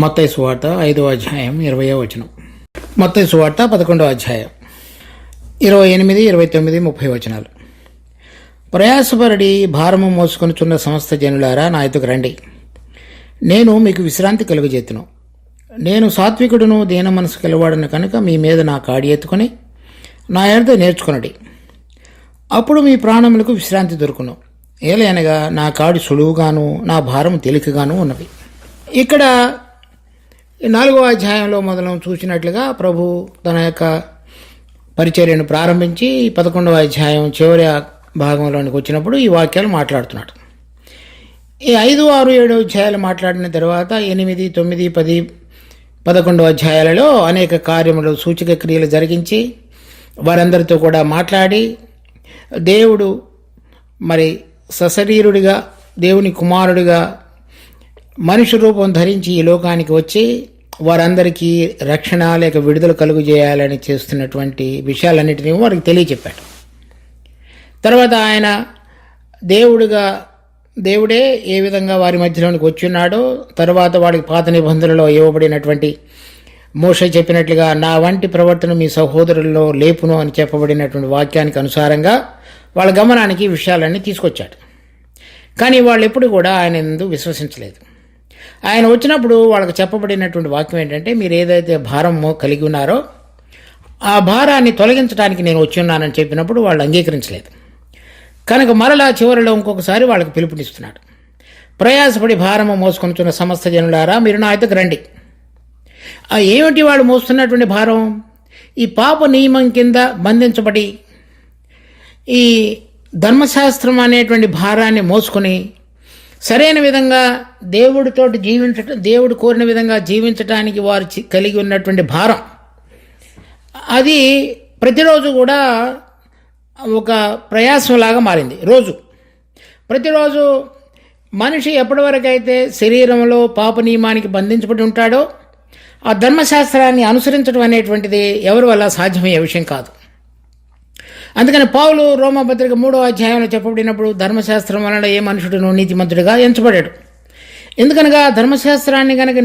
మత్తయి సువార్త 5వ అధ్యాయం 20వ వచనం. మత్తయి సువార్త 11వ అధ్యాయం 28, 29, 30 వచనాలు. ప్రయాసపడి భారము మోసుకొనుచున్న సమస్త జనులారా నా యొద్దకు రండి, నేను మీకు విశ్రాంతి కలుగజేతును. నేను సాత్వికుడును దీన మనసు కలవాడను కనుక మీ మీద నా కాడి ఎత్తుకొని నా యొద్ద నేర్చుకొనడి, అప్పుడు మీ ప్రాణములకు విశ్రాంతి దొరుకును. ఏలైనగా నా కాడి సులువుగాను నా భారం తేలికగాను ఉన్నవి. ఇక్కడ 4వ అధ్యాయంలో మొదలు చూసినట్లుగా ప్రభు తన యొక్క పరిచర్యను ప్రారంభించి 11వ అధ్యాయం చివరి భాగంలోనికి వచ్చినప్పుడు ఈ వాక్యాలు మాట్లాడుతున్నాడు. ఈ 5, 6, 7 అధ్యాయాలు మాట్లాడిన తర్వాత 8, 9, 10, 11 అధ్యాయాలలో అనేక కార్యములు, సూచక క్రియలు జరిగించి వారందరితో కూడా మాట్లాడి దేవుడు మరి సశరీరుడిగా దేవుని కుమారుడిగా మనిషి రూపం ధరించి ఈ లోకానికి వచ్చి వారందరికీ రక్షణ లేక విడుదల కలుగు చేయాలని చేస్తున్నటువంటి విషయాలన్నిటినీ వారికి తెలియచెప్పాడు. తర్వాత ఆయన దేవుడే ఏ విధంగా వారి మధ్యలోనికి వచ్చున్నాడో, తర్వాత వాడికి పాత నిబంధనలో ఇవ్వబడినటువంటి మోషే చెప్పినట్లుగా నా వంటి ప్రవర్తన మీ సహోదరుల్లో లేపును అని చెప్పబడినటువంటి వాక్యానికి అనుసారంగా వాళ్ళ గమనానికి విషయాలన్నీ తీసుకొచ్చాడు. కానీ వాళ్ళు ఎప్పుడు కూడా ఆయన ఎందుకు విశ్వసించలేదు. ఆయన వచ్చినప్పుడు వాళ్ళకి చెప్పబడినటువంటి వాక్యం ఏంటంటే, మీరు ఏదైతే భారం కలిగి ఉన్నారో ఆ భారాన్ని తొలగించడానికి నేను వచ్చి ఉన్నానని చెప్పినప్పుడు వాళ్ళు అంగీకరించలేదు. కనుక మరలా చివరిలో ఇంకొకసారి వాళ్ళకి పిలుపునిస్తున్నాడు. ప్రయాసపడి భారము మోసుకొనుచున్న సమస్త జనులారా మీరు నా యొద్దకు రండి. ఏమిటి వాళ్ళు మోస్తున్నటువంటి భారం? ఈ పాప నియమం కింద బంధించబడి ఈ ధర్మశాస్త్రం అనేటువంటి భారాన్ని మోసుకొని సరైన విధంగా దేవుడితోటి దేవుడు కోరిన విధంగా జీవించడానికి వారు కలిగి ఉన్నటువంటి భారం, అది ప్రతిరోజు కూడా ఒక ప్రయాసంలాగా మారింది. ప్రతిరోజు మనిషి ఎప్పటివరకైతే శరీరంలో పాప నియమానికి బంధించబడి ఉంటాడో ఆ ధర్మశాస్త్రాన్ని అనుసరించడం అనేటువంటిది ఎవరి వల్ల సాధ్యమయ్యే విషయం కాదు. అందుకని పౌలు రోమపత్రిక 3వ అధ్యాయంలో చెప్పబడినప్పుడు ధర్మశాస్త్రం వలన ఏ మనుషుడును నీతిమంతుడిగా ఎంచబడాడు. ఎందుకనగా ధర్మశాస్త్రాన్ని కనుక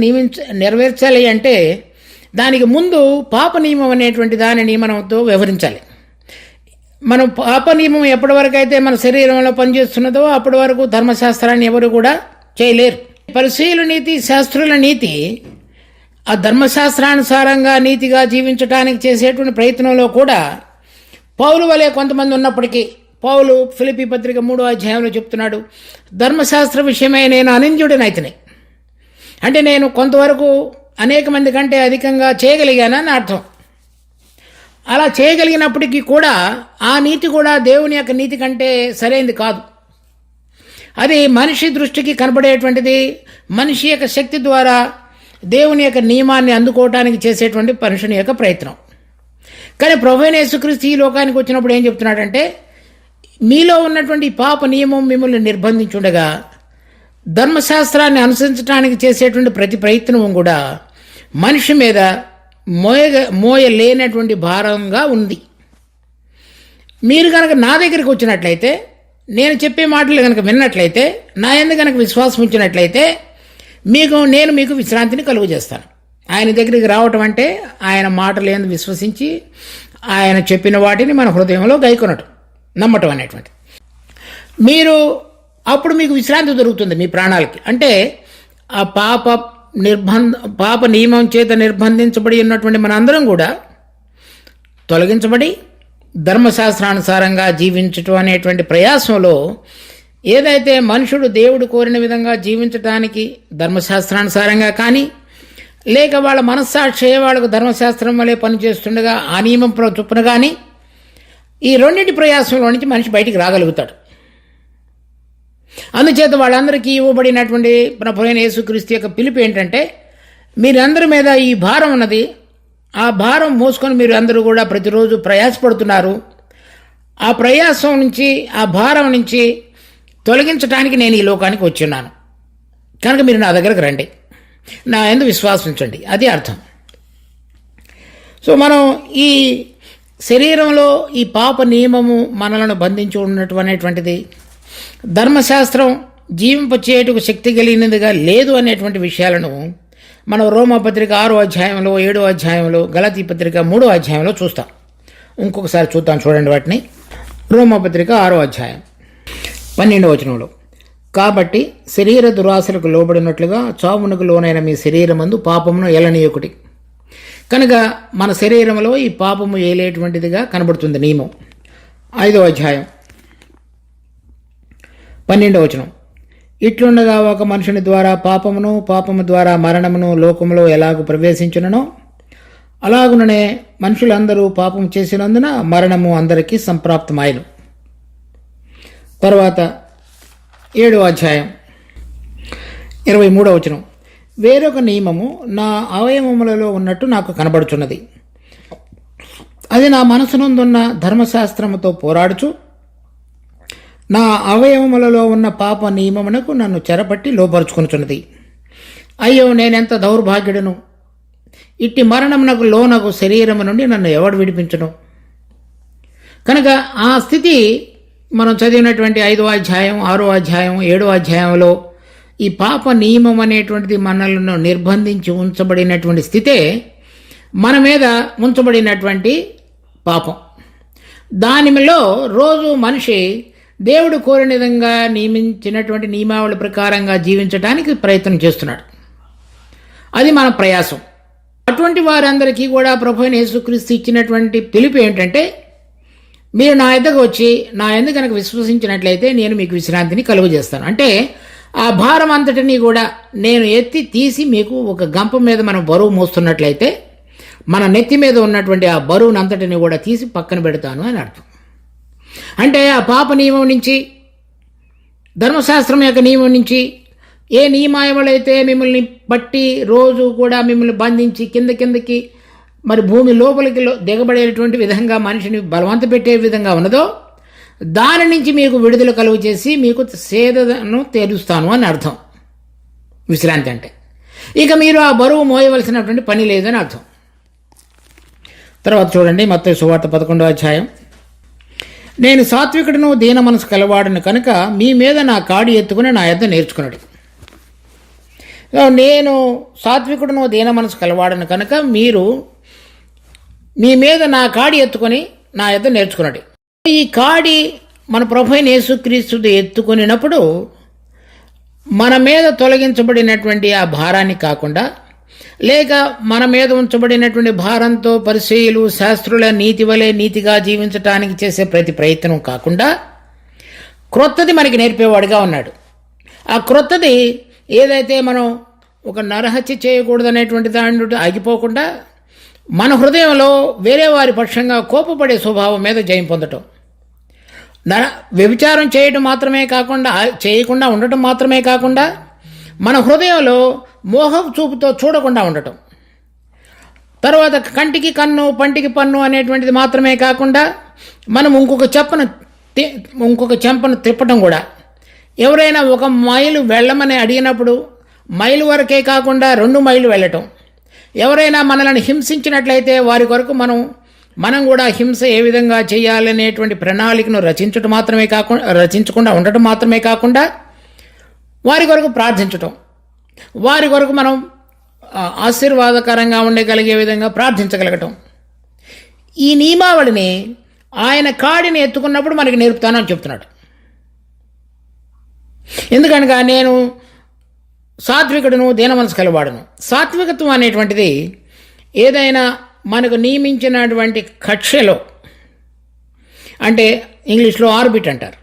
నెరవేర్చాలి అంటే దానికి ముందు పాప నియమం అనేటువంటి దానిని మనతో వ్యవహరించాలి. మనం పాప నియమం ఎప్పటి వరకు అయితే మన శరీరంలో పనిచేస్తున్నదో అప్పటి వరకు ధర్మశాస్త్రాన్ని ఎవరు కూడా చేయలేరు. పరిశీలు నీతి, శాస్త్రుల నీతి ఆ ధర్మశాస్త్రానుసారంగా నీతిగా జీవించడానికి చేసేటువంటి ప్రయత్నంలో కూడా పౌలు వలె కొంతమంది ఉన్నప్పటికీ, పౌలు ఫిలిప్పీ పత్రిక 3వ అధ్యాయంలో చెప్తున్నాడు, ధర్మశాస్త్ర విషయమై నేను అనింద్యుడినైతిని. అంటే నేను కొంతవరకు అనేక మంది కంటే అధికంగా చేయగలిగానని అర్థం. అలా చేయగలిగినప్పటికీ కూడా ఆ నీతి కూడా దేవుని యొక్క నీతి కంటే సరైనది కాదు. అది మనిషి దృష్టికి కనబడేటువంటిది, మనిషి యొక్క శక్తి ద్వారా దేవుని యొక్క నియమాన్ని అందుకోవటానికి చేసేటువంటి మనుషుని యొక్క ప్రయత్నం. కానీ ప్రభువైన యేసుక్రీస్తు ఈ లోకానికి వచ్చినప్పుడు ఏం చెప్తున్నాడంటే, మీలో ఉన్నటువంటి పాప నియమం మిమ్మల్ని నిర్బంధించుండగా ధర్మశాస్త్రాన్ని అనుసరించడానికి చేసేటువంటి ప్రతి ప్రయత్నం కూడా మనిషి మీద మోయలేనటువంటి భారంగా ఉంది. మీరు కనుక నా దగ్గరికి వచ్చినట్లయితే, నేను చెప్పే మాటలు కనుక విన్నట్లయితే, నా యందు కనుక విశ్వాసం ఉంచినట్లయితే నేను మీకు విశ్రాంతిని కలుగు చేస్తాను. ఆయన దగ్గరికి రావటం అంటే ఆయన మాటలు ఏంది విశ్వసించి ఆయన చెప్పిన వాటిని మన హృదయంలో గైకొనటం, నమ్మటం అనేటువంటి. అప్పుడు మీకు విశ్రాంతి దొరుకుతుంది మీ ప్రాణాలకి. అంటే ఆ పాప నియమం చేత నిర్బంధించబడి ఉన్నటువంటి మనందరం కూడా తొలగించబడి ధర్మశాస్త్రానుసారంగా జీవించటం అనేటువంటి ప్రయాసంలో ఏదైతే మనుషుడు దేవుడు కోరిన విధంగా జీవించటానికి ధర్మశాస్త్రానుసారంగా కానీ, లేక వాళ్ళ మనస్సాక్షి వాళ్ళకు ధర్మశాస్త్రం వల్లే పనిచేస్తుండగా ఆ నియమం చొప్పున కానీ, ఈ రెండింటి ప్రయాసంలో నుంచి మనిషి బయటికి రాగలుగుతాడు. అందుచేత వాళ్ళందరికీ ఇవ్వబడినటువంటి ప్రభువైన యేసుక్రీస్తు యొక్క పిలుపు ఏంటంటే, మీరందరి మీద ఈ భారం ఉన్నది, ఆ భారం మోసుకొని మీరు అందరూ కూడా ప్రతిరోజు ప్రయాసపడుతున్నారు. ఆ ప్రయాసం నుంచి, ఆ భారం నుంచి తొలగించడానికి నేను ఈ లోకానికి వచ్చున్నాను. కనుక మీరు నా దగ్గరకు రండి, నా యందు విశ్వాసించండి, అది అర్థం. సో మనం ఈ శరీరంలో ఈ పాప నియమము మనలను బంధించి ఉన్నటువంటిది, ధర్మశాస్త్రం జీవింపచేయుటకు శక్తి కలిగినదిగా లేదు అనేటువంటి విషయాలను మనం రోమాపత్రిక 6వ అధ్యాయంలో, 7వ అధ్యాయంలో, గలతీ పత్రిక 3వ అధ్యాయంలో చూస్తాం. ఇంకొకసారి చూద్దాం, చూడండి వాటిని. రోమాపత్రిక 6వ అధ్యాయం 12వ వచనంలో, కాబట్టి శరీర దురాశలకు లోబడినట్లుగా చావునకు లోనైన మీ శరీరమందు పాపమును ఏలనీయొకటి. కనుక మన శరీరంలో ఈ పాపము ఏలేటువంటిదిగా కనబడుతుంది నియమం. 5వ అధ్యాయం 12వ వచనం, ఇట్లుండగా ఒక మనుషుని ద్వారా పాపమును, పాపము ద్వారా మరణమును లోకములో ఎలాగూ ప్రవేశించుననో అలాగుననే మనుషులందరూ పాపం చేసినందున మరణము అందరికీ సంప్రాప్తమాయను. తర్వాత 7వ అధ్యాయం 23వ వచనం, వేరొక నియమము నా అవయవములలో ఉన్నట్టు నాకు కనబడుచున్నది. అది నా మనసునందున్న ధర్మశాస్త్రముతో పోరాడుచు నా అవయవములలో ఉన్న పాప నియమమునకు నన్ను చెరపట్టి లోపరుచుకొనుచున్నది. అయ్యో, నేనెంత దౌర్భాగ్యుడను! ఇట్టి మరణమునకు లోనకు శరీరము నుండి నన్ను ఎవడు విడిపించును? కనుక ఆ స్థితి మనం చదివినటువంటి 5వ అధ్యాయం, 6వ అధ్యాయం, 7వ అధ్యాయంలో ఈ పాప నియమం అనేటువంటిది మనల్ని నిర్బంధించి ఉంచబడినటువంటి స్థితే మన మీద ఉంచబడినటువంటి పాపం. దానిలో రోజు మనిషి దేవుడు కోరిన విధంగా నియమించినటువంటి నియమావళి ప్రకారంగా జీవించడానికి ప్రయత్నం చేస్తున్నాడు. అది మన ప్రయాసం. అటువంటి వారందరికీ కూడా ప్రభువైన యేసుక్రీస్తు ఇచ్చినటువంటి పిలుపు ఏంటంటే, మీరు నా యొద్దకు వచ్చి నా యందు కనుక విశ్వసించినట్లయితే నేను మీకు విశ్రాంతిని కలుగజేస్తాను. అంటే ఆ భారం అంతటినీ కూడా నేను ఎత్తి తీసి మీకు ఒక గంప మీద మనం బరువు మోస్తున్నట్లయితే మన నెత్తి మీద ఉన్నటువంటి ఆ బరువునంతటిని కూడా తీసి పక్కన పెడతాను అని అర్థం. అంటే ఆ పాప నియమం నుంచి, ధర్మశాస్త్రం యొక్క నియమం నుంచి, ఏ నియమాయములైతే మిమ్మల్ని బట్టి రోజు కూడా మిమ్మల్ని బంధించి కిందకి మరి భూమి లోపలికి దిగబడేటువంటి విధంగా మనిషిని బలవంత పెట్టే విధంగా ఉన్నదో దాని నుంచి మీకు విడుదల కలుగు చేసి మీకు సేదను తీరుస్తాను అని అర్థం విశ్రాంతి అంటే. ఇక మీరు ఆ బరువు మోయవలసినటువంటి పని లేదని అర్థం. తర్వాత చూడండి, మత్తయి సువార్త 11వ అధ్యాయం, నేను సాత్వికుడును దీన మనసు కలవాడను కనుక మీ మీద నా కాడి ఎత్తుకుని నా యొద్ద నేర్చుకున్నాడు. నేను సాత్వికుడును దీన మనసు కలవాడను కనుక మీరు మీ మీద నా కాడి ఎత్తుకొని నా యొద్ద నేర్చుకున్నాడు. ఈ కాడి మన ప్రభువైన యేసుక్రీస్తు ఎత్తుకొనినప్పుడు మన మీద తొలగించబడినటువంటి ఆ భారాన్ని కాకుండా, లేక మన మీద ఉంచబడినటువంటి భారంతో పరిచయులు శాస్త్రుల నీతి వలె నీతిగా జీవించటానికి చేసే ప్రతి ప్రయత్నం కాకుండా క్రొత్తది మనకి నేర్పేవాడుగా ఉన్నాడు. ఆ క్రొత్తది ఏదైతే మనం ఒక నరహత్య చేయకూడదనేటువంటి దాని ఆగిపోకుండా మన హృదయంలో వేరే వారి పక్షంగా కోపపడే స్వభావం మీద జయం పొందటం, వ్యభిచారం చేయడం మాత్రమే కాకుండా, చేయకుండా ఉండటం మాత్రమే కాకుండా మన హృదయంలో మోహపు చూపుతో చూడకుండా ఉండటం, తర్వాత కంటికి కన్ను పంటికి పన్ను అనేటువంటిది మాత్రమే కాకుండా మనం ఇంకొక చెంపను తిప్పటం కూడా. ఎవరైనా 1 మైలు వెళ్ళమని అడిగినప్పుడు మైలు వరకే కాకుండా 2 మైళ్ళు వెళ్ళటం. ఎవరైనా మనల్ని హింసించినట్లయితే వారి కొరకు మనం కూడా హింస ఏ విధంగా చేయాలనేటువంటి ప్రణాళికను రచించకుండా ఉండటం మాత్రమే కాకుండా వారి కొరకు ప్రార్థించటం, వారి కొరకు మనం ఆశీర్వాదకరంగా ఉండగలిగే విధంగా ప్రార్థించగలగటం. ఈ నియమావళిని ఆయన కాడిని ఎత్తుకున్నప్పుడు మనకి నేర్పుతానని చెప్తున్నాడు. ఎందుకనగా నేను సాత్వికుడును దీన మనసు కలవాడును. సాత్వికత్వం అనేటువంటిది ఏదైనా మనకు నియమించినటువంటి కక్షలో, అంటే ఇంగ్లీష్లో ఆర్బిట్ అంటారు,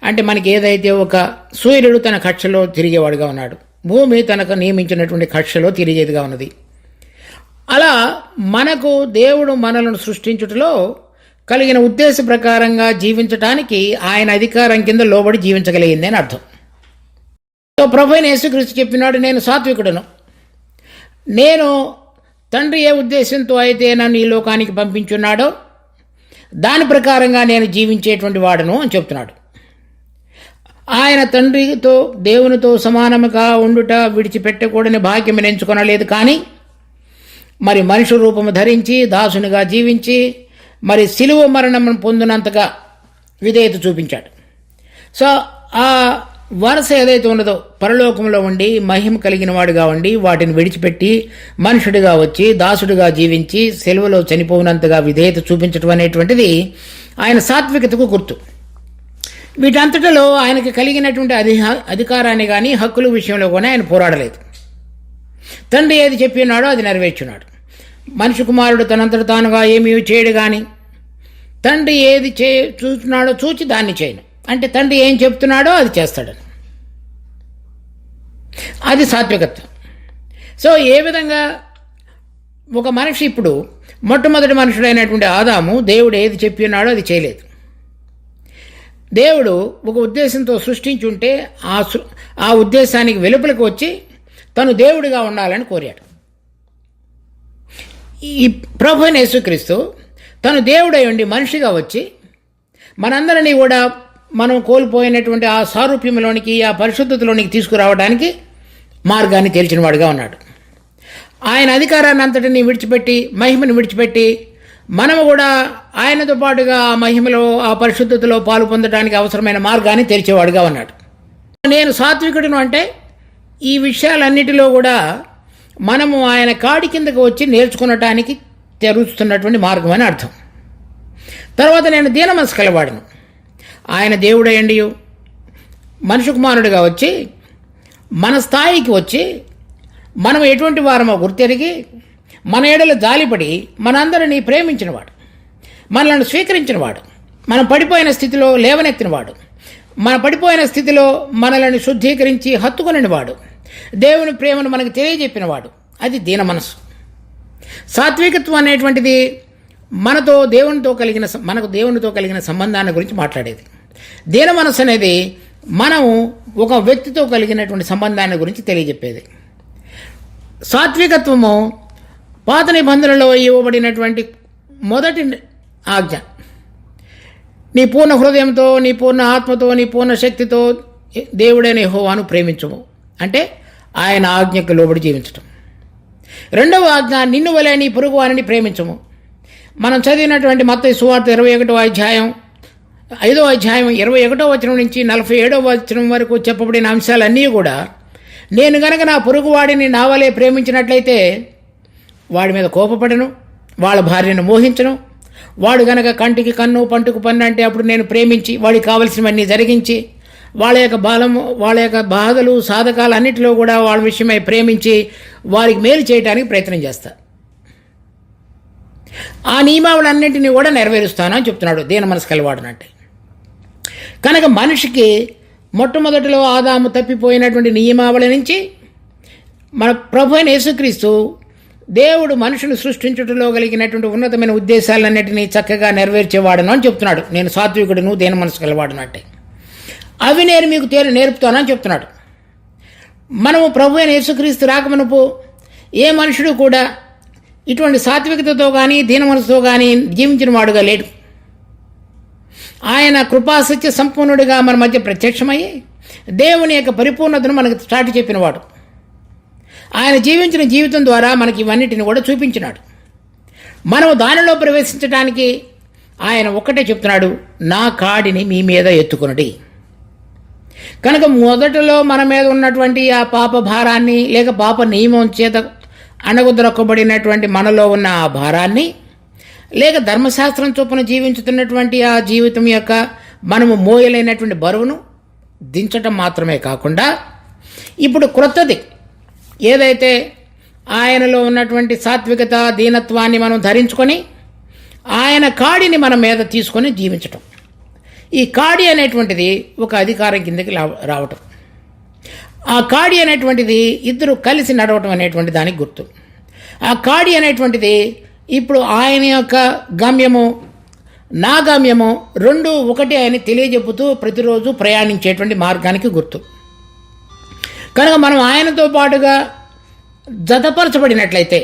అంటే మనకి ఏదైతే ఒక సూర్యుడు తన కక్షలో తిరిగేవాడుగా ఉన్నాడు, భూమి తనకు నియమించినటువంటి కక్షలో తిరిగేదిగా ఉన్నది. అలా మనకు దేవుడు మనలను సృష్టించుటలో కలిగిన ఉద్దేశ ప్రకారంగా జీవించటానికి ఆయన అధికారం కింద లోబడి జీవించగలిగింది అని అర్థం. ప్రభువైన యేసుక్రీస్తు చెప్పినాడు, నేను సాత్వికుడును, నేను తండ్రి ఏ ఉద్దేశంతో అయితే నన్ను ఈ లోకానికి పంపించున్నాడో దాని ప్రకారంగా నేను జీవించేటువంటి వాడను అని చెప్తున్నాడు. ఆయన తండ్రితో దేవునితో సమానముగా ఉండుట విడిచిపెట్టకూడని భాగ్యం ఎంచుకొనలేదు, కానీ మరి మనిషి రూపము ధరించి దాసునిగా జీవించి మరి శిలువ మరణం పొందినంతగా విధేయత చూపించాడు. సో ఆ వరస ఏదైతే ఉన్నదో పరలోకంలో ఉండి మహిమ కలిగిన వాడుగా ఉండి వాటిని విడిచిపెట్టి మనుషుడిగా వచ్చి దాసుడిగా జీవించి సెలవులో చనిపోయినంతగా విధేయత చూపించడం అనేటువంటిది ఆయన సాత్వికతకు గుర్తు. వీటంతటిలో ఆయనకి కలిగినటువంటి అధికారాన్ని కానీ హక్కుల విషయంలో కూడా ఆయన పోరాడలేదు. తండ్రి ఏది చెప్పినాడో అది నెరవేర్చున్నాడు. మనిషి కుమారుడు తనంతట తానుగా ఏమీ చేయడు కానీ తండ్రి ఏది చూస్తున్నాడో చూచి దాన్ని చేయను, అంటే తండ్రి ఏం చెప్తున్నాడో అది చేస్తాడని. అది సాత్వికత్వం. సో ఏ విధంగా ఒక మనిషి ఇప్పుడు మొట్టమొదటి మనుషుడైనటువంటి ఆదాము దేవుడు ఏది చెప్పినాడో అది చేయలేదు. దేవుడు ఒక ఉద్దేశంతో సృష్టించి ఉంటే ఆ ఉద్దేశానికి వెలుపలికి వచ్చి తను దేవుడిగా ఉండాలని కోరాడు. ఈ ప్రభు అయిన యేసుక్రీస్తు తను దేవుడై ఉండి మనిషిగా వచ్చి మనందరినీ కూడా మనం కోల్పోయినటువంటి ఆ సారూప్యంలోనికి ఆ పరిశుద్ధతలోనికి తీసుకురావడానికి మార్గాన్ని తెలిసినవాడుగా ఉన్నాడు. ఆయన అధికారాన్ని అంతటిని విడిచిపెట్టి మహిమను విడిచిపెట్టి మనము కూడా ఆయనతో పాటుగా ఆ మహిమలో ఆ పరిశుద్ధతలో పాలు పొందడానికి అవసరమైన మార్గాన్ని తెరిచేవాడుగా ఉన్నాడు. నేను సాత్వికుడును అంటే ఈ విషయాలన్నిటిలో కూడా మనము ఆయన కాడి కిందకు వచ్చి నేర్చుకునటానికి తెరుస్తున్నటువంటి మార్గం అని అర్థం. తర్వాత నేను దీన మనసు కలవాడును. ఆయన దేవుడయండి మనుషు కుమారుడిగా వచ్చి మన స్థాయికి వచ్చి మనం ఎటువంటి వారమో గుర్తెరిగి మన ఎడల జాలిపడి మనందరినీ ప్రేమించినవాడు, మనల్ని స్వీకరించినవాడు, మనం పడిపోయిన స్థితిలో లేవనెత్తినవాడు, మన పడిపోయిన స్థితిలో మనల్ని శుద్ధీకరించి హత్తుకునేవాడు, దేవుని ప్రేమను మనకు తెలియజెప్పినవాడు. అది దీన మనసు. సాత్వికత్వం అనేటువంటిది మనకు దేవునితో కలిగిన సంబంధాన్ని గురించి మాట్లాడేది. దీన మనసు అనేది మనం ఒక వ్యక్తితో కలిగినటువంటి సంబంధాన్ని గురించి తెలియజెప్పేది. సాత్వికత్వము పాత నిబంధనలో ఇవ్వబడినటువంటి మొదటి ఆజ్ఞ. నీ పూర్ణ హృదయంతో, నీ పూర్ణ ఆత్మతో, నీ పూర్ణ శక్తితో దేవుడైన యెహోవాను ప్రేమించము, అంటే ఆయన ఆజ్ఞకు లోబడి జీవించటం. రెండవ ఆజ్ఞ, నిన్ను వలె నీ పొరుగు వారిని ప్రేమించము. మనం చదివినటువంటి మత్తయి సువార్త 21వ అధ్యాయం 5వ అధ్యాయం 21వ వచనం నుంచి 47వ వచనం వరకు చెప్పబడిన అంశాలన్నీ కూడా నేను గనక నా పొరుగువాడిని నా వలె ప్రేమించినట్లయితే వాడి మీద కోపపడను, వాళ్ళ భార్యను మోహించను, వాడు గనక కంటికి కన్ను పంటుకు పన్ను అంటే అప్పుడు నేను ప్రేమించి వాడికి కావలసినవన్నీ జరిగించి వాళ్ళ యొక్క బలము, వాళ్ళ యొక్క బాధలు సాధకాలు అన్నిటిలో కూడా వాళ్ళ విషయమై ప్రేమించి వారికి మేలు చేయడానికి ప్రయత్నం చేస్తా. ఆ నియమావళన్నింటినీ కూడా నెరవేరుస్తానని చెప్తున్నాడు దీన మనసు కలవాడనంటే. కనుక మనిషికి మొట్టమొదటిలో ఆదాము తప్పిపోయినటువంటి నియమావళి నుంచి మన ప్రభు అయిన యేసుక్రీస్తు దేవుడు మనుషుని సృష్టించుటలో కలిగినటువంటి ఉన్నతమైన ఉద్దేశాలన్నింటినీ చక్కగా నెరవేర్చేవాడను అని చెప్తున్నాడు. నేను సాత్వికుడును దీన మనసు కలవాడనంటే అవి నేను మీకు నేర్పుతానని చెప్తున్నాడు. మనము ప్రభు అయిన యేసుక్రీస్తు రాకమునుపు ఏ మనుషుడు కూడా ఇటువంటి సాత్వికతతో కానీ దీన మనసుతో కానీ జీవించిన వాడుగా లేడు. ఆయన కృపాసత్య సంపూర్ణుడిగా మన మధ్య ప్రత్యక్షమయ్యి దేవుని యొక్క పరిపూర్ణతను మనకు చాటి చెప్పినవాడు. ఆయన జీవించిన జీవితం ద్వారా మనకి ఇవన్నిటిని కూడా చూపించినాడు. మనము దానిలో ప్రవేశించడానికి ఆయన ఒక్కటే చెప్తున్నాడు, నా కాడిని మీ మీద ఎత్తుకొనుడి. కనుక మొదటలో మన మీద ఉన్నటువంటి ఆ పాప భారాన్ని లేక పాప నియమం చేత అణగుదొరకబడినటువంటి మనలో ఉన్న ఆ భారాన్ని లేక ధర్మశాస్త్రం చొప్పున జీవించుతున్నటువంటి ఆ జీవితం యొక్క మనము మోయలేనటువంటి బరువును దించటం మాత్రమే కాకుండా ఇప్పుడు క్రొత్తది ఏదైతే ఆయనలో ఉన్నటువంటి సాత్వికత దీనత్వాన్ని మనం ధరించుకొని ఆయన కాడిని మన మీద తీసుకొని జీవించటం. ఈ కాడి అనేటువంటిది ఒక అధికారం కిందకి రావటం. ఆ కాడి అనేటువంటిది ఇద్దరు కలిసి నడవటం అనేటువంటి దానికి గుర్తు. ఆ కాడి అనేటువంటిది ఇప్పుడు ఆయన యొక్క గమ్యము నా గమ్యము రెండు ఒకటి అని తెలియజెప్పుతూ ప్రతిరోజు ప్రయాణించేటువంటి మార్గానికి గుర్తు. కనుక మనం ఆయనతో పాటుగా జతపరచబడినట్లయితే,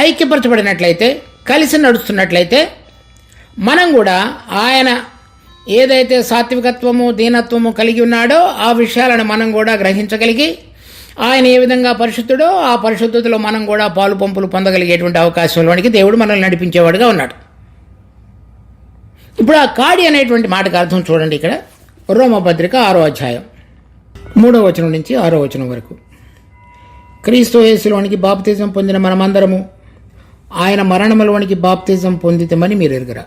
ఐక్యపరచబడినట్లయితే, కలిసి నడుస్తున్నట్లయితే మనం కూడా ఆయన ఏదైతే సాత్వికత్వము దీనత్వము కలిగి ఉన్నాడో ఆ విషయాలను మనం కూడా గ్రహించగలిగి ఆయన ఏ విధంగా పరిశుద్ధుడో ఆ పరిశుద్ధతలో మనం కూడా పాలు పంపులు పొందగలిగేటువంటి అవకాశంలోనికి దేవుడు మనల్ని నడిపించేవాడుగా ఉన్నాడు. ఇప్పుడు ఆ కాడి అనేటువంటి మాటకు అర్థం చూడండి. ఇక్కడ రోమపత్రిక 6వ అధ్యాయం 3వ వచనం నుంచి 6వ వచనం వరకు. క్రీస్తు యేసులోనికి బాప్తిజం పొందిన మనమందరము ఆయన మరణములోనికి బాప్తిజం పొందితమని మీరు ఎరుగరా.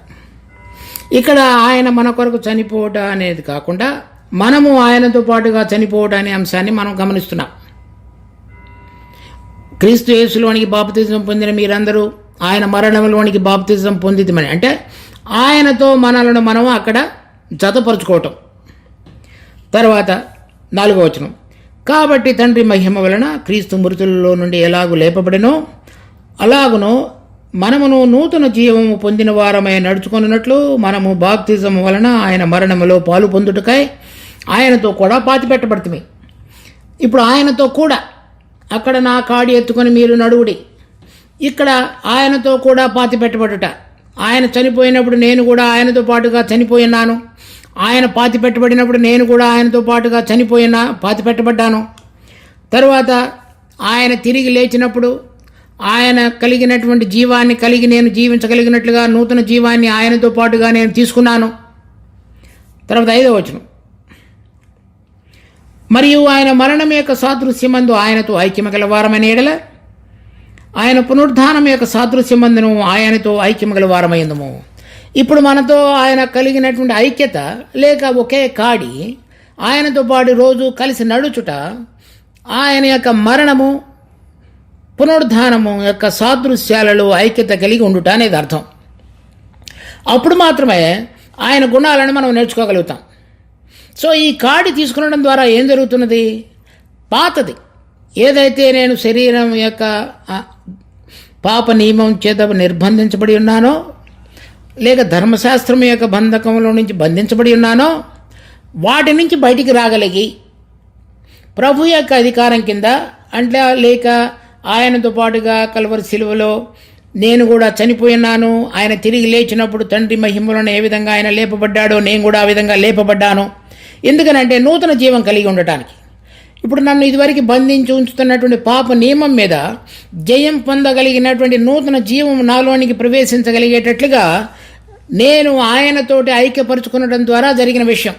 ఇక్కడ ఆయన మన కొరకు చనిపోవట అనేది కాకుండా మనము ఆయనతో పాటుగా చనిపోవట అనే అంశాన్ని మనం గమనిస్తున్నాం. క్రీస్తు యేసులోనికి బాప్తిజం పొందిన మీరందరూ ఆయన మరణంలోనికి బాప్తిజం పొందితమని అంటే ఆయనతో మనలను మనం అక్కడ జతపరుచుకోవటం. తర్వాత 4వ వచనం, కాబట్టి తండ్రి మహిమ వలన క్రీస్తు మృతులలో నుండి ఎలాగూ లేపబడినో అలాగునో మనమును నూతన జీవము పొందిన వారమై నడుచుకున్నట్లు మనము బాప్తిజం వలన ఆయన మరణములో పాలు పొందుటకై ఆయనతో కూడా పాతిపెట్టబడుతుంది. ఇప్పుడు ఆయనతో కూడా అక్కడ నా కాడి ఎత్తుకొని మీరు నడువుడి, ఇక్కడ ఆయనతో కూడా పాతిపెట్టబడుట. ఆయన చనిపోయినప్పుడు నేను కూడా ఆయనతో పాటుగా చనిపోయినాను, ఆయన పాతిపెట్టబడినప్పుడు నేను కూడా ఆయనతో పాటుగా పాతిపెట్టబడ్డాను. తరువాత ఆయన తిరిగి లేచినప్పుడు ఆయన కలిగినటువంటి జీవాన్ని కలిగి నేను జీవించగలిగినట్లుగా నూతన జీవాన్ని ఆయనతో పాటుగా నేను తీసుకున్నాను. తర్వాత 5వ వచనం, మరియు ఆయన మరణం యొక్క సాదృశ్యమందు ఆయనతో ఐక్యమగల వారమైన ఎడల ఆయన పునరుద్ధానం యొక్క సాదృశ్యమందును ఆయనతో ఐక్యమగల వారమైందము. ఇప్పుడు మనతో ఆయన కలిగినటువంటి ఐక్యత లేక ఒకే కాడి ఆయనతో పాటు రోజు కలిసి నడుచుట ఆయన యొక్క మరణము పునరుద్ధానము యొక్క సాదృశ్యాలలో ఐక్యత కలిగి ఉండుట అనేది అర్థం. అప్పుడు మాత్రమే ఆయన గుణాలను మనం నేర్చుకోగలుగుతాం. సో ఈ కాడి తీసుకునడం ద్వారా ఏం జరుగుతున్నది? పాతది ఏదైతే నేను శరీరం యొక్క పాప నియమం చేత నిర్బంధించబడి ఉన్నానో లేక ధర్మశాస్త్రం యొక్క బంధకంలో నుంచి బంధించబడి ఉన్నానో వాటి నుంచి బయటికి రాగలిగి ప్రభు యొక్క అధికారం కింద అంటే లేక ఆయనతో పాటుగా కల్వరి శిలువలో నేను కూడా చనిపోయినాను, ఆయన తిరిగి లేచినప్పుడు తండ్రి మహిమలను ఏ విధంగా ఆయన లేపబడ్డాడో నేను కూడా ఆ విధంగా లేపబడ్డాను. ఎందుకనంటే నూతన జీవం కలిగి ఉండటానికి. ఇప్పుడు నన్ను ఇదివరకు బంధించి ఉంచుతున్నటువంటి పాప నియమం మీద జయం పొందగలిగినటువంటి నూతన జీవం నాలోనికి ప్రవేశించగలిగేటట్లుగా నేను ఆయనతోటి ఐక్యపరుచుకునడం ద్వారా జరిగిన విషయం.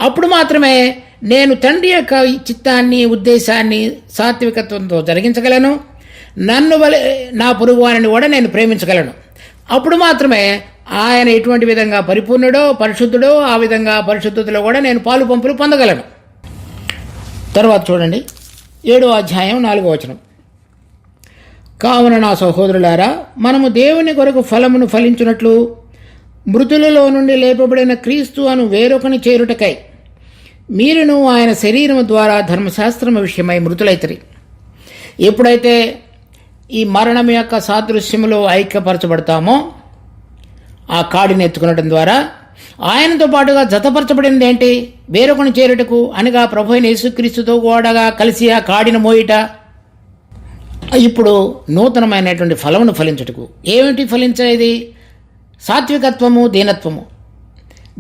అప్పుడు మాత్రమే నేను తండ్రి యొక్క చిత్తాన్ని ఉద్దేశాన్ని సాత్వికత్వంతో జరిగించగలను, నన్ను నా పొరుగువారిని కూడా నేను ప్రేమించగలను. అప్పుడు మాత్రమే ఆయన ఎటువంటి విధంగా పరిపూర్ణుడో పరిశుద్ధుడో ఆ విధంగా పరిశుద్ధతలో కూడా నేను పాలు పంపులు పొందగలను. తర్వాత చూడండి 7వ అధ్యాయం 4వ వచనం, కావున నా సహోదరులారా మనము దేవుని కొరకు ఫలమును ఫలించున్నట్లు మృతులలో నుండి లేపబడిన క్రీస్తు అను వేరొకని చేరుటకై మీరును ఆయన శరీరము ద్వారా ధర్మశాస్త్రము విషయమై మృతులైతరి. ఎప్పుడైతే ఈ మరణం యొక్క సాదృశ్యములో ఐక్యపరచబడతామో ఆ కాడిని ఎత్తుకునడం ద్వారా ఆయనతో పాటుగా జతపరచబడింది ఏంటి? వేరొకని చేరుటకు అనగా ప్రభు అయిన యేసుక్రీస్తుతో కూడా కలిసి ఆ కాడిని మోయిట. ఇప్పుడు నూతనమైనటువంటి ఫలమును ఫలించుటకు. ఏమిటి ఫలించేది? సాత్వికత్వము, దీనత్వము,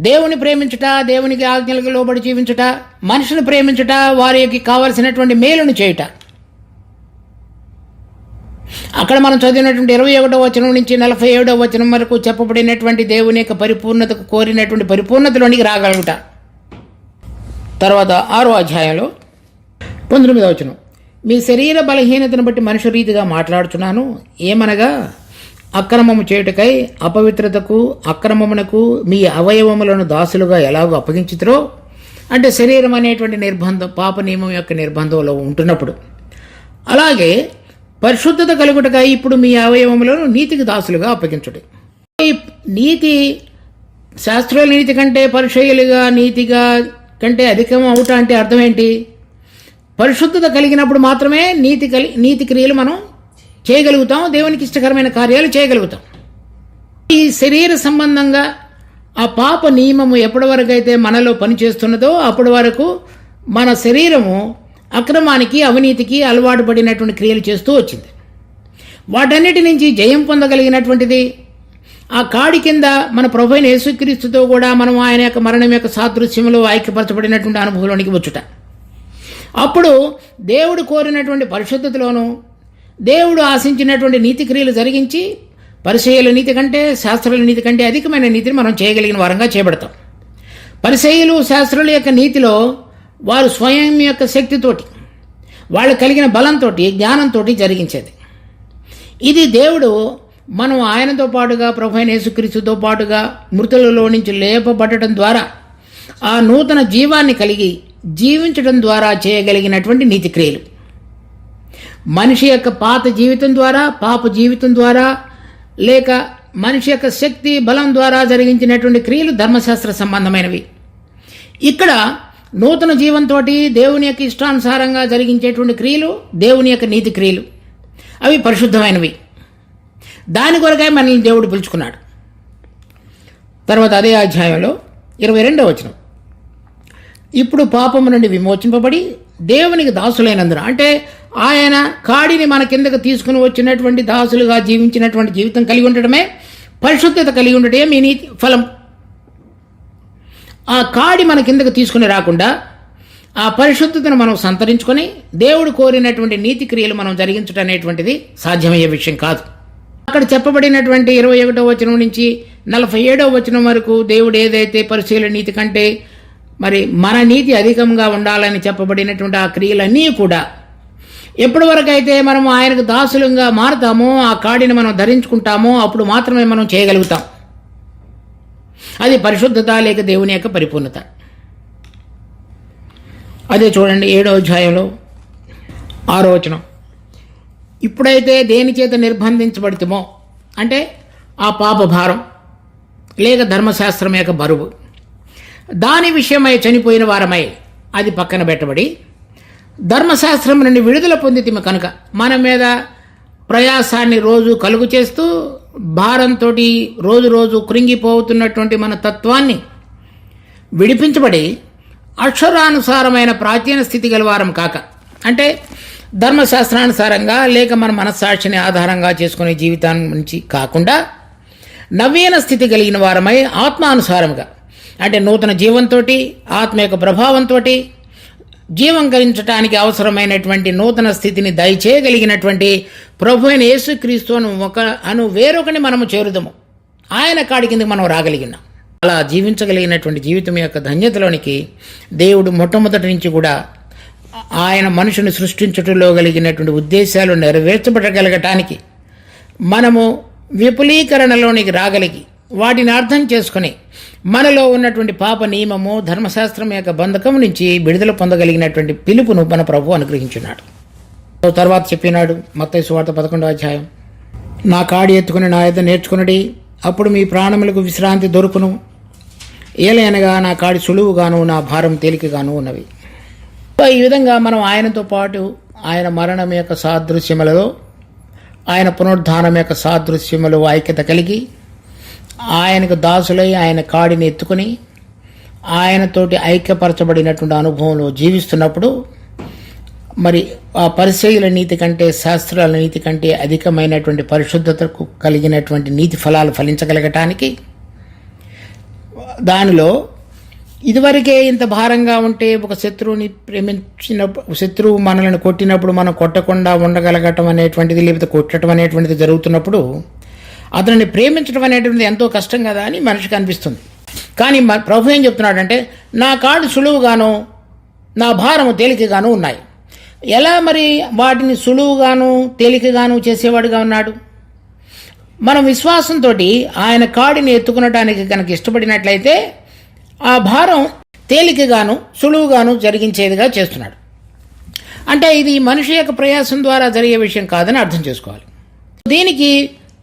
దేవుని ప్రేమించుట, దేవునికి ఆజ్ఞలకు లోబడి జీవించుట, మనుషుని ప్రేమించుట, వారికి కావలసినటువంటి మేలును చేయుట. అక్కడ మనం చదివినటువంటి 21వ వచనం నుంచి 47వ వచనం వరకు చెప్పబడినటువంటి దేవుని యొక్క పరిపూర్ణతకు కోరినటువంటి పరిపూర్ణతలోనికి రాగలుగుట. తర్వాత 6వ అధ్యాయంలో 19వ వచనం, మీ శరీర బలహీనతను బట్టి మనుష్య రీతిగా మాట్లాడుతున్నాను. ఏమనగా అక్రమము చేయుటకై అపవిత్రతకు అక్రమమునకు మీ అవయవములను దాసులుగా ఎలాగో అప్పగించుతారో, అంటే శరీరం అనేటువంటి నిర్బంధం పాప నియమం యొక్క నిర్బంధంలో ఉంటున్నప్పుడు, అలాగే పరిశుద్ధత కలుగుటకై ఇప్పుడు మీ అవయవములను నీతికి దాసులుగా అప్పగించుట. ఈ నీతి శాస్త్రాల నీతి కంటే పరిచర్యలుగా నీతిగా కంటే అధికం అవుట అంటే అర్థం ఏంటి? పరిశుద్ధత కలిగినప్పుడు మాత్రమే నీతి క్రియలు మనం చేయగలుగుతాం, దేవునికి ఇష్టకరమైన కార్యాలు చేయగలుగుతాం. ఈ శరీర సంబంధంగా ఆ పాప నియమము ఎప్పటి వరకు అయితే మనలో పనిచేస్తున్నదో అప్పటి వరకు మన శరీరము అక్రమానికి అవినీతికి అలవాటు పడినటువంటి క్రియలు చేస్తూ వచ్చింది. వాటన్నిటి నుంచి జయం పొందగలిగినటువంటిది ఆ కాడి కింద మన ప్రభు అయిన యేసుక్రీస్తుతో కూడా మనం ఆయన యొక్క మరణం యొక్క సాదృశ్యంలో ఐక్యపరచబడినటువంటి అనుభవంలోనికి వచ్చుట. అప్పుడు దేవుడు కోరినటువంటి పరిశుద్ధతలోనూ దేవుడు ఆశించినటువంటి నీతి క్రియలు జరిగించి పరిసయ్యుల నీతి కంటే శాస్త్రాల నీతి కంటే అధికమైన నీతిని మనం చేయగలిగిన వారంగా చేయబడతాం. పరిసయ్యులు శాస్త్రుల యొక్క నీతిలో వారు స్వయం యొక్క శక్తితోటి, వాళ్ళు కలిగిన బలంతో, జ్ఞానంతో జరిగించేది. ఇది దేవుడు మనం ఆయనతో పాటుగా, ప్రభువైన యేసుక్రీస్తుతో పాటుగా మృతులలో నుంచి లేపబడటం ద్వారా ఆ నూతన జీవాన్ని కలిగి జీవించడం ద్వారా చేయగలిగినటువంటి నీతిక్రియలు. మనిషి యొక్క పాత జీవితం ద్వారా, పాప జీవితం ద్వారా, లేక మనిషి యొక్క శక్తి బలం ద్వారా జరిగించినటువంటి క్రియలు ధర్మశాస్త్ర సంబంధమైనవి. ఇక్కడ నూతన జీవంతో దేవుని యొక్క ఇష్టానుసారంగా జరిగించేటువంటి క్రియలు దేవుని యొక్క నీతి క్రియలు. అవి పరిశుద్ధమైనవి. దాని కొరకై మనల్ని దేవుడు పిలుచుకున్నాడు. తర్వాత అదే అధ్యాయంలో 22వ వచనం, ఇప్పుడు పాపము నుండి విమోచింపబడి దేవునికి దాసులైనందున, అంటే ఆయన కాడిని మన కిందకు తీసుకుని వచ్చినటువంటి దాసులుగా జీవించినటువంటి జీవితం కలిగి ఉండటమే, పరిశుద్ధత కలిగి ఉండటమే మీ నీతి ఫలం. ఆ కాడి మన కిందకు తీసుకుని రాకుండా ఆ పరిశుద్ధతను మనం సంతరించుకొని దేవుడు కోరినటువంటి నీతి క్రియలు మనం జరిగించడం అనేటువంటిది సాధ్యమయ్యే విషయం కాదు. అక్కడ చెప్పబడినటువంటి 21వ వచనం నుంచి 47వ వచనం వరకు దేవుడు ఏదైతే పరిశీలన నీతి కంటే మరి మన నీతి అధికంగా ఉండాలని చెప్పబడినటువంటి ఆ క్రియలన్నీ కూడా ఎప్పటి వరకు అయితే మనం ఆయనకు దాసులంగా మారుతామో, ఆ కాడిని మనం ధరించుకుంటామో అప్పుడు మాత్రమే మనం చేయగలుగుతాం. అది పరిశుద్ధత లేక దేవుని యొక్క పరిపూర్ణత. అదే చూడండి 7వ అధ్యాయంలో 6వ వచనం, ఇప్పుడైతే దేని చేత నిర్బంధించబడితేమో, అంటే ఆ పాప భారం లేక ధర్మశాస్త్రం యొక్క బరువు, దాని విషయమై చనిపోయిన వారమై అది పక్కన పెట్టబడి ధర్మశాస్త్రం నుండి విడుదల పొందితిమి కనుక మన మీద ప్రయాసాన్ని రోజు కలుగు చేస్తూ భారంతో రోజు రోజు కృంగిపోతున్నటువంటి మన తత్వాన్ని విడిపించబడి అక్షరానుసారమైన ప్రాచీన స్థితి గలవారం కాక, అంటే ధర్మశాస్త్రానుసారంగా లేక మన మనస్సాక్షిని ఆధారంగా చేసుకునే జీవితాన్ని నుంచి కాకుండా నవీన స్థితి కలిగిన వారమై ఆత్మానుసారంగా, అంటే నూతన జీవంతో, ఆత్మ యొక్క ప్రభావంతో జీవం కలిగించడానికి అవసరమైనటువంటి నూతన స్థితిని దయచేయగలిగినటువంటి ప్రభువైన యేసుక్రీస్తు అను వేరొకని మనము చేరుదాము. ఆయన కాడి కిందకి మనం రాగలిగినాం. అలా జీవించగలిగినటువంటి జీవితం యొక్క ధన్యతలోనికి దేవుడు మొట్టమొదటి నుంచి కూడా ఆయన మనుషుని సృష్టించటంలో కలిగినటువంటి ఉద్దేశాలు నెరవేర్చబడగలగటానికి మనము విపులీకరణలోనికి రాగలిగి వాటిని అర్థం చేసుకుని మనలో ఉన్నటువంటి పాప నియమము, ధర్మశాస్త్రం యొక్క బంధకం నుంచి విడుదల పొందగలిగినటువంటి పిలుపును మన ప్రభువు అనుగ్రహించున్నాడు. తర్వాత చెప్పినాడు మత్తయి సువార్త 11వ అధ్యాయం, నా కాడి ఎత్తుకుని నా యొద్ద నేర్చుకునడి, అప్పుడు మీ ప్రాణములకు విశ్రాంతి దొరుకును. ఏలయనగా నా కాడి సులువుగాను నా భారం తేలికగాను ఉన్నవి. ఈ విధంగా మనం ఆయనతో పాటు ఆయన మరణం యొక్క సాదృశ్యములలో, ఆయన పునరుద్ధానం యొక్క సాదృశ్యములో ఐక్యత కలిగి ఆయనకు దాసులై ఆయన కాడిని ఎత్తుకుని ఆయనతోటి ఐక్యపరచబడినటువంటి అనుభవంలో జీవిస్తున్నప్పుడు మరి ఆ పరిచయుల నీతి కంటే, శాస్త్రాల నీతి కంటే అధికమైనటువంటి పరిశుద్ధతకు కలిగినటువంటి నీతి ఫలాలు ఫలించగలగటానికి, దానిలో ఇదివరకే ఇంత భారంగా ఉంటే ఒక శత్రువుని ప్రేమించినప్పుడు, శత్రువు మనల్ని కొట్టినప్పుడు మనం కొట్టకుండా ఉండగలగటం అనేటువంటిది, లేకపోతే కొట్టడం అనేటువంటిది జరుగుతున్నప్పుడు అతనిని ప్రేమించడం అనేటువంటిది ఎంతో కష్టం కదా అని మనిషికి అనిపిస్తుంది. కానీ ప్రభు ఏం చెప్తున్నాడంటే, నా కాడు సులువుగాను నా భారము తేలికగాను ఉన్నాయి. ఎలా మరి వాటిని సులువుగాను తేలికగాను చేసేవాడుగా ఉన్నాడు? మనం విశ్వాసంతో ఆయన కాడిని ఎత్తుకునటానికి కనుక ఇష్టపడినట్లయితే ఆ భారం తేలికగాను సులువుగాను జరిగించేదిగా చేస్తున్నాడు. అంటే ఇది మనిషి యొక్క ప్రయాసం ద్వారా జరిగే విషయం కాదని అర్థం చేసుకోవాలి. దీనికి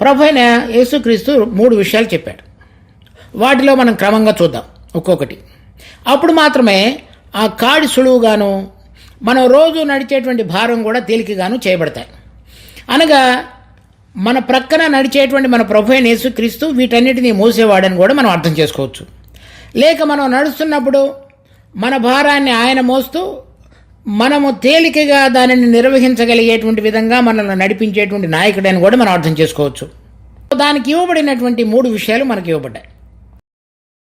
ప్రభు అయిన యేసుక్రీస్తు 3 విషయాలు చెప్పాడు. వాటిలో మనం క్రమంగా చూద్దాం ఒక్కొక్కటి. అప్పుడు మాత్రమే ఆ కాడి సులువుగాను మనం రోజు నడిచేటువంటి భారం కూడా తేలికగాను చేయబడతాయి. అనగా మన ప్రక్కన నడిచేటువంటి మన ప్రభు అయిన యేసుక్రీస్తు వీటన్నిటినీ మోసేవాడని కూడా మనం అర్థం చేసుకోవచ్చు. లేక మనం నడుస్తున్నప్పుడు మన భారాన్ని ఆయన మోస్తూ మనము తేలికగా దానిని నిర్వహించగలిగేటువంటి విధంగా మనల్ని నడిపించేటువంటి నాయకుడని కూడా మనం అర్థం చేసుకోవచ్చు. దానికి ఇవ్వబడినటువంటి 3 విషయాలు మనకి ఇవ్వబడ్డాయి.